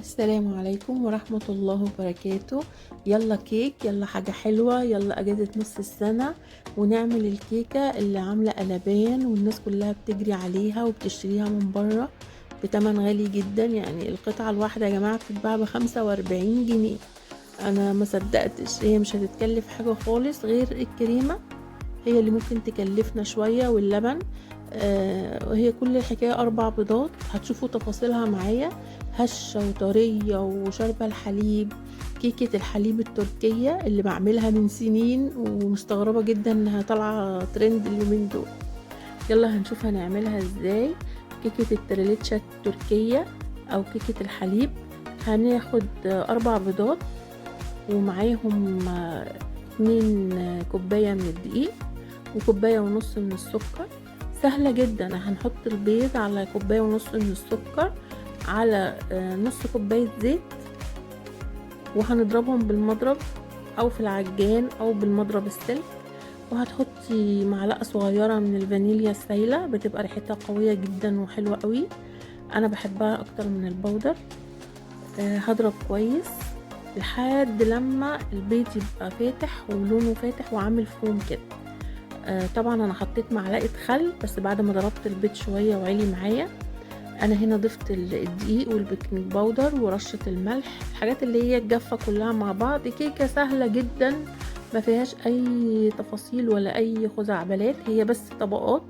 السلام عليكم ورحمة الله وبركاته. يلا كيك، يلا حاجة حلوة، يلا اجازة نص السنة ونعمل الكيكة اللي عاملة قلبان والناس كلها بتجري عليها وبتشتريها من بره بتمن غالي جدا. يعني القطعة الواحدة يا جماعة بتتباع ب45 جنيه. انا ما صدقتش، هي مش هتتكلف حاجة خالص غير الكريمة، هي اللي ممكن تكلفنا شوية، واللبن. وهي كل الحكاية 4 بيضات، هتشوفوا تفاصيلها معايا، هشة وطرية وشاربة الحليب. كيكة الحليب التركية اللي بعملها من سنين ومستغربة جدا انها طالعة ترند اليومين دول. يلا هنشوف هنعملها ازاي. كيكة التريليتشا التركية او كيكة الحليب، هناخد 4 بيضات ومعاهم 2 كوباية من الدقيق وكوباية ونص من السكر. سهلة جدا، هنحط البيض على كوباية ونص من السكر على نص كوباية زيت، وهنضربهم بالمضرب او في العجان او بالمضرب السلك. وهتحطي معلقة صغيرة من الفانيليا السايلة، بتبقى ريحتها قوية جدا وحلوة قوي، انا بحبها اكتر من البودر. هضرب كويس لحد لما البيض يبقى فاتح ولونه فاتح وعامل فوم كده. طبعا انا حطيت معلقه خل بس بعد ما ضربت البيض شويه وعلي معايا. انا هنا ضفت الدقيق والبيكنج باودر ورشه الملح، الحاجات اللي هي الجافه كلها مع بعض. كيكه سهله جدا ما فيهاش اي تفاصيل ولا اي خزعبلات، هي بس طبقات.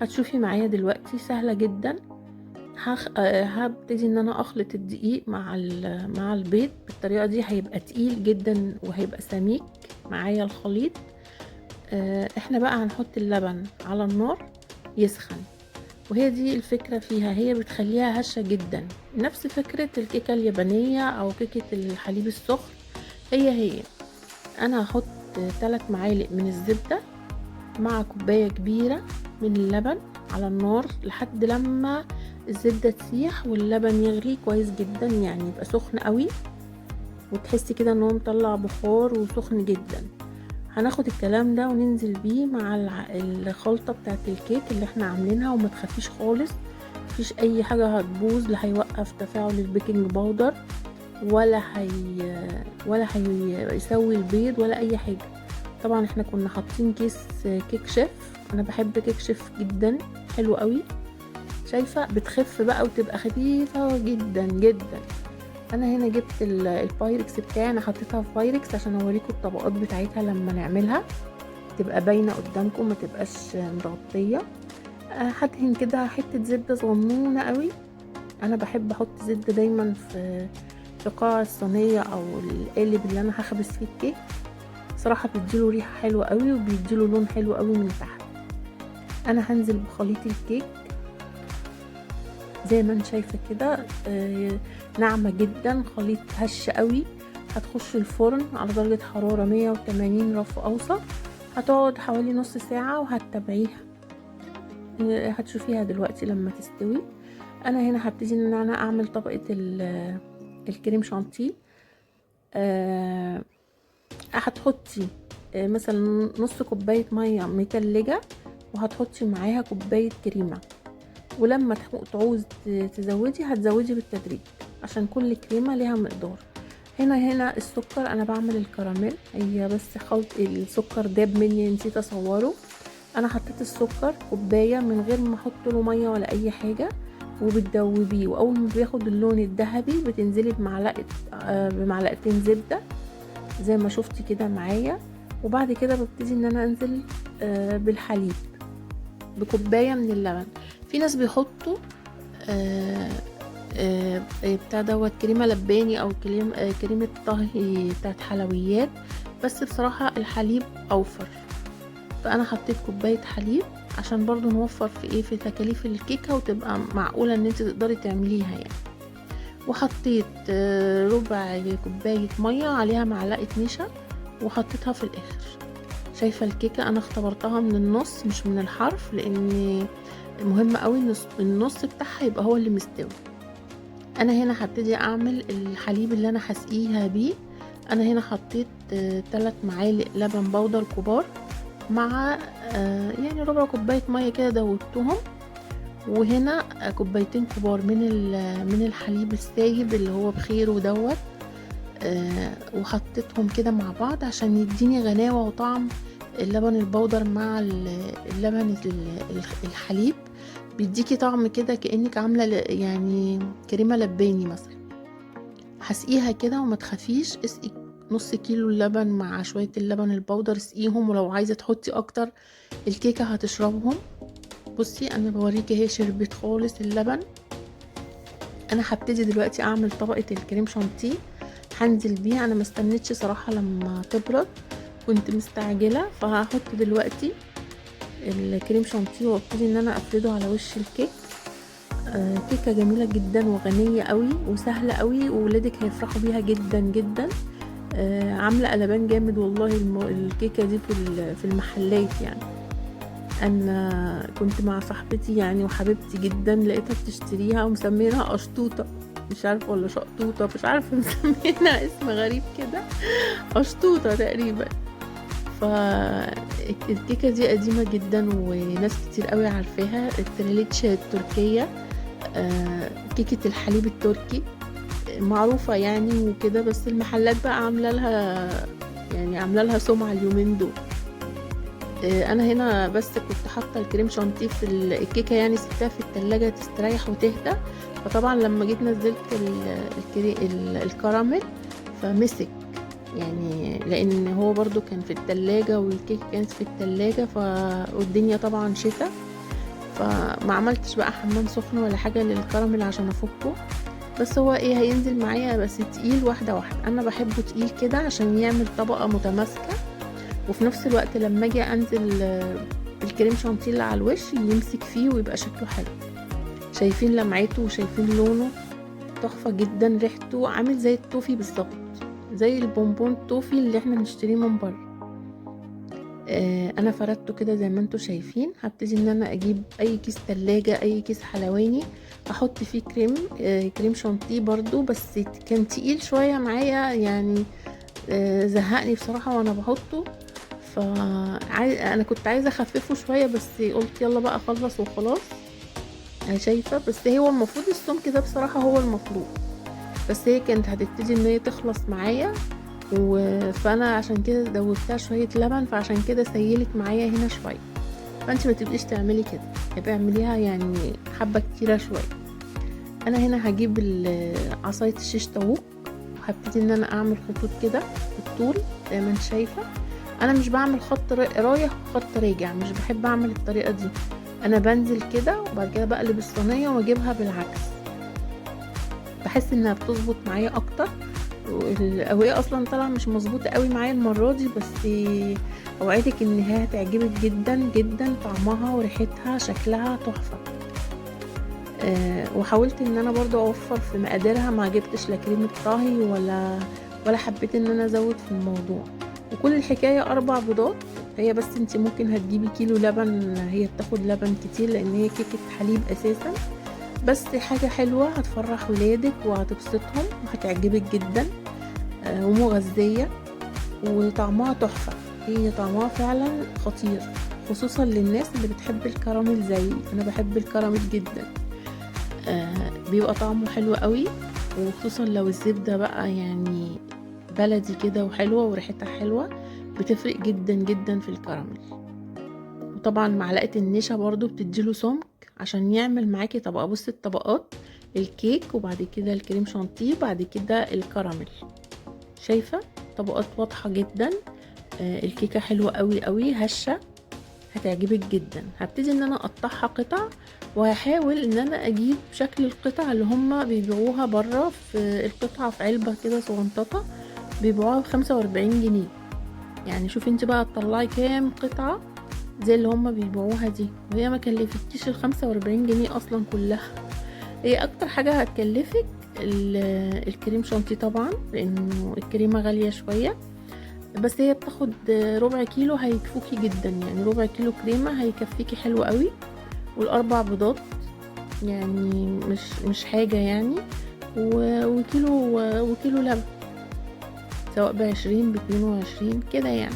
هتشوفي معايا دلوقتي سهله جدا. هبتدي ان انا اخلط الدقيق مع البيض بالطريقه دي، هيبقى تقيل جدا وهيبقى سميك معايا الخليط. احنا بقى هنحط اللبن على النار يسخن، وهي دي الفكرة فيها، هي بتخليها هشة جدا، نفس فكرة الكيكة اليابانية او كيكة الحليب السخن. هي انا هحط 3 معالق من الزبدة مع كوباية كبيرة من اللبن على النار لحد لما الزبدة تسيح واللبن يغلي كويس جدا، يعني يبقى سخن قوي وتحسي كده ان هو مطلع بخار وسخن جدا. هناخد الكلام ده وننزل بيه مع الخلطة بتاعت الكيك اللي احنا عاملينها، وما تخافيش خالص، مفيش اي حاجة هتبوظ، لا هيوقف تفاعل البيكنج باودر ولا هيسوي البيض ولا اي حاجة. طبعا احنا كنا حاطين كيس كيك شيف، انا بحب كيك شيف جدا، حلو قوي. شايفة بتخف بقى وتبقى خفيفة جدا جدا. انا هنا جبت البايركس بتاعي، انا حطيتها في بايركس عشان اوريكم الطبقات بتاعتها لما نعملها تبقى باينه قدامكم، ما تبقاش متغطيه. هدهن كده حته زبده صغنونه قوي، انا بحب احط زبده دايما في قاع الصينيه او القالب اللي انا هخبز فيه الكيك، صراحه بيديله ريحه حلوه قوي وبيديله لون حلو قوي من تحت. انا هنزل بخليط الكيك زي ما انت شايفه كده، ناعمه جدا، خليط هش قوي. هتخش الفرن على درجه حراره 180 رف اوسط، هتقعد حوالي نص ساعه وهتتابعيها. هتشوفيها دلوقتي لما تستوي. انا هنا هبتدي ان انا اعمل طبقه الكريم شانتيه. هتحطي مثلا نص كوبايه ميه متلجه وهتحطي معاها كوبايه كريمه، ولما تعوز تزودي هتزودي بالتدريج عشان كل كريمه ليها مقدار. هنا السكر انا بعمل الكراميل، هي بس خلط السكر داب مني نسيت اصوره. انا حطيت السكر كوبايه من غير ما احط له ميه ولا اي حاجه، وبتدوبيه، واول ما بياخد اللون الذهبي بتنزلي بمعلقتين زبده زي ما شفتي كده معايا. وبعد كده ببتدي ان انا انزل بالحليب بكوبايه من اللبن. في ناس بيحطوا بتاع دوت كريمه لباني او كريمه طهي بتاعت حلويات، بس بصراحه الحليب اوفر، فانا حطيت كوبايه حليب عشان برضو نوفر في تكاليف الكيكه وتبقى معقوله ان انت تقدري تعمليها يعني. وحطيت ربع كوبايه ميه عليها معلقه نشا وحطيتها في الاخر. شايفه الكيكه انا اختبرتها من النص مش من الحرف، لان مهم قوي ان النص بتاعها يبقى هو اللي مستوي. انا هنا هبتدي اعمل الحليب اللي انا هسقيها بيه. انا هنا حطيت 3 معالق لبن بودر كبار مع يعني ربع كوبايه ميه كده دوبتهم، وهنا كوبايتين كبار من الحليب السايب اللي هو بخير ودوت. وحطيتهم كده مع بعض عشان يديني غناوة وطعم اللبن البودر مع اللبن الحليب، بيديكي طعم كده كأنك عاملة يعني كريمة لباني مثلا. هسقيها كده وما تخافيش، اسقي نص كيلو اللبن مع شوية اللبن البودر، اسقيهم، ولو عايزة تحطي اكتر الكيكة هتشربهم. بصي انا بوريكي اهي شربت خالص اللبن. انا هبتدي دلوقتي اعمل طبقة الكريم شانتيه، هنزل بيها. انا مستنيتش صراحة لما تبرد، كنت مستعجلة، فهحط دلوقتي الكريم شانتيه وابتدي ان انا افرده على وش الكيك. كيكة جميلة جدا وغنية قوي وسهلة قوي، وولادك هيفرحوا بيها جدا جدا. عاملة قلبان جامد والله الكيكة دي في المحلات يعني. انا كنت مع صاحبتي يعني وحبيبتي جدا، لقيتها بتشتريها ومسمينها قشطوطة، مش عارفة ولا شقطوطة، مش عارفة مسمينها اسم غريب كده، قشطوطة تقريبا. فالكيكة دي قديمة جدا وناس كتير قوي عارفاها، التريليتش التركية، كيكة الحليب التركي معروفة يعني وكده، بس المحلات بقى عاملة لها سمعة اليومين دول. انا هنا بس كنت حاطه الكريم شانتيه في الكيكه يعني، سبتها في التلاجة تستريح وتهدى. فطبعا لما جيت نزلت الكراميل فمسك يعني، لان هو برضو كان في التلاجة والكيكه كانت في التلاجة، والدنيا طبعا شتا، فما عملتش بقى حمام سخن ولا حاجه للكراميل عشان افكه. بس هو ايه هينزل معايا بس تقيل واحده واحده، انا بحبه تقيل كده عشان يعمل طبقه متماسكه، وفي نفس الوقت لما اجي انزل الكريم شانتيه اللي على الوش يمسك فيه ويبقى شكله حلو. شايفين لمعته وشايفين لونه تحفه جدا، ريحته عامل زي التوفي بالظبط، زي البونبون التوفي اللي احنا بنشتريه من بره. انا فردته كده زي ما انتم شايفين. هبتدي ان انا اجيب اي كيس تلاجة، اي كيس حلواني، احط فيه كريم شانتيه برضو، بس كان تقيل شويه معايا يعني، زهقني بصراحه وانا بحطه. انا كنت عايزه اخففه شويه، بس قلت يلا بقى اخلص وخلاص. انا شايفه بس هو المفروض السمك ده بصراحه هو المفروض، بس هي كانت هتبتدي ان هي تخلص معايا، فانا عشان كده دوبتها شويه لبن، فعشان كده سيلت معايا هنا شويه. فانت ما تبقيش تعملي كده، يبقى اعمليها يعني حبه كتيره شويه. انا هنا هجيب عصايه الشيش طاووق، وهبتدي ان انا اعمل خطوط كده بالطول زي ما انت شايفه. انا مش بعمل خط رايح وخط راجع، مش بحب اعمل الطريقه دي. انا بنزل كده وبعد كده بقلب الصينيه واجيبها بالعكس، بحس انها بتظبط معايا اكتر. وهي اصلا طالعه مش مظبوطه قوي معايا المره دي، بس اوعدك ان هي هتعجبك جدا جدا، طعمها وريحتها شكلها تحفه. وحاولت ان انا برضو اوفر في مقاديرها، ما جبتش لا كريمه طهي ولا حبيت ان انا ازود في الموضوع. وكل الحكايه 4 بيضات. هي بس انت ممكن هتجيبي كيلو لبن، هي بتاخد لبن كتير لان هي كيكه حليب اساسا، بس حاجه حلوه هتفرح ولادك وهتبسطهم وهتعجبك جدا، ومغذيه وطعمها تحفه. هي طعمها فعلا خطير، خصوصا للناس اللي بتحب الكراميل زيي، انا بحب الكراميل جدا. بيبقى طعمه حلو قوي، وخصوصا لو الزبدة بقى يعني بلدي كده وحلوة وريحتها حلوة، بتفرق جدا جدا في الكراميل. وطبعا معلقة النشا برضو بتديله سمك عشان يعمل معاكي طبقة. بصي الطبقات، الكيك وبعد كده الكريم شانتيه وبعد كده الكراميل، شايفة طبقات واضحة جدا. الكيكة حلوة قوي قوي، هشة، هتعجبك جدا. هبتدي ان انا اقطعها قطع، وهحاول ان انا اجيب شكل القطع اللي هما بيبيعوها بره، في القطعة في علبة كده صغنططة بيبيعوها ب45 جنيه. يعني شوفي انت بقى تطلعي كام قطعة زي اللي هما بيبيعوها دي، وهي ما كلفتكيش ال45 جنيه اصلا كلها. هي اكتر حاجة هتكلفك الكريم شانتيه طبعا، لانه الكريمة غالية شوية، بس هي بتاخد ربع كيلو هيكفوكي جدا، يعني ربع كيلو كريمة هيكفيكي حلو قوي. والاربع بيضات يعني مش حاجة يعني، وكيلو لبن، سواء ب20 ب22 كده يعني.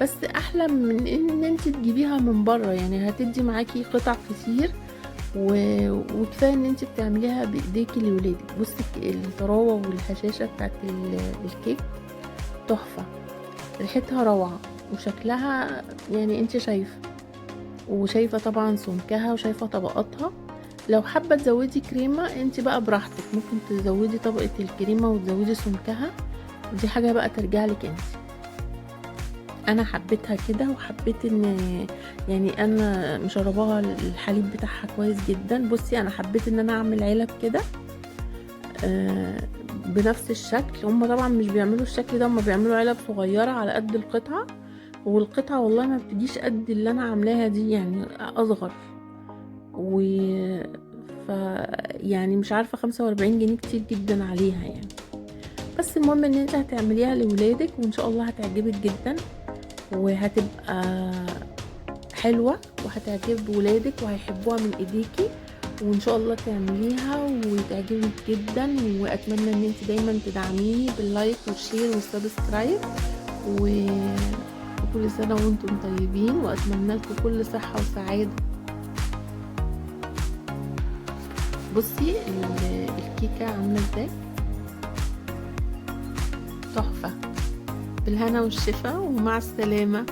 بس احلى من ان انت تجيبيها من بره، يعني هتدي معاكي قطع كتير وكفايه ان انت بتعمليها بايديكي لولادك. بصي الطراوه والهشاشه بتاعت الكيك تحفه، ريحتها روعه وشكلها يعني انت شايفه، وشايفه طبعا سمكها وشايفه طبقاتها. لو حابه تزودي كريمه انت بقى براحتك، ممكن تزودي طبقه الكريمه وتزودي سمكها، ودي حاجه بقى ترجع لك انت. انا حبيتها كده، وحبيت ان يعني انا مشرباها الحليب بتاعها كويس جدا. بصي انا حبيت ان انا اعمل علب كده بنفس الشكل. هم طبعا مش بيعملوا الشكل ده، هم بيعملوا علب صغيره على قد القطعه، والقطعه والله ما بتجيش قد اللي انا عاملاها دي، يعني اصغر. و ف يعني مش عارفه 45 جنيه كتير جدا عليها يعني. بس المهم ان انت هتعمليها لولادك وان شاء الله هتعجبك جدا، وهتبقى حلوة وهتعجب ولادك وهيحبوها من ايديكي. وان شاء الله تعمليها وتعجبك جدا. واتمنى ان انت دايما تدعميني باللايك والشير والسبسكرايب. وكل سنة وانتم طيبين، واتمنى لكم كل صحة وسعادة. بصي الكيكة عاملة ازاي، تحفة. بالهنا والشفا ومع السلامة.